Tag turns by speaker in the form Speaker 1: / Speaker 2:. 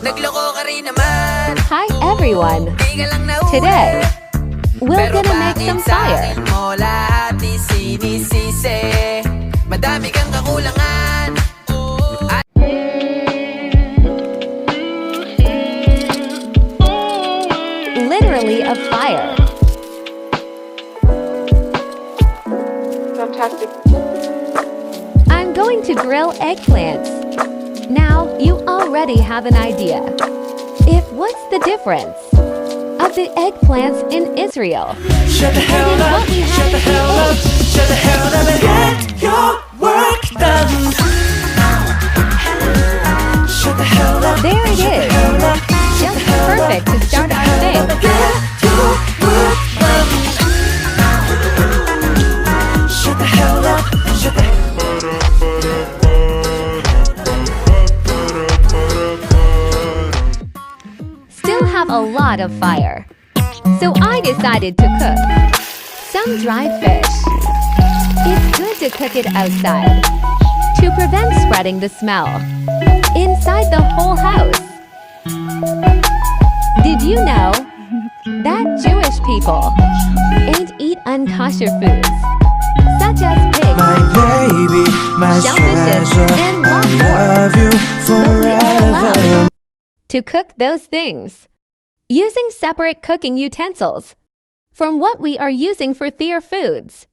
Speaker 1: Nagloko ka rin naman.
Speaker 2: Hi everyone!
Speaker 1: Di ka lang nahuwi.
Speaker 2: Today, we're
Speaker 1: Pero
Speaker 2: gonna make
Speaker 1: bakit
Speaker 2: some
Speaker 1: sa
Speaker 2: fire.
Speaker 1: akin mo lahat isinisisi? Madami kang kakulangan.
Speaker 2: Literally a fire.
Speaker 3: Fantastic.
Speaker 2: I'm going to grill eggplants. Now, you already have an idea. What's the difference of the eggplants in Israel?
Speaker 4: Shut the hell
Speaker 2: And in
Speaker 4: up,
Speaker 2: what we have
Speaker 4: shut the hell up, shut the hell up and get your work done. Shut the hell up,
Speaker 2: There it
Speaker 4: shut the
Speaker 2: is.
Speaker 4: hell up,
Speaker 2: Just perfect to start our thing.
Speaker 4: get your work done. Shut the hell up, shut the
Speaker 2: Still have a lot of fire. So I decided to cook some dried fish. It's good to cook it outside to prevent spreading the smell inside the whole house. Did you know that Jewish people ain't eat unkosher foods such as pigs,
Speaker 4: My baby, my
Speaker 2: shellfishes,
Speaker 4: treasure,
Speaker 2: and
Speaker 4: I
Speaker 2: lot more?
Speaker 4: love you
Speaker 2: But we are allowed
Speaker 4: forever.
Speaker 2: to cook those things using separate cooking utensils from what we are using for their foods.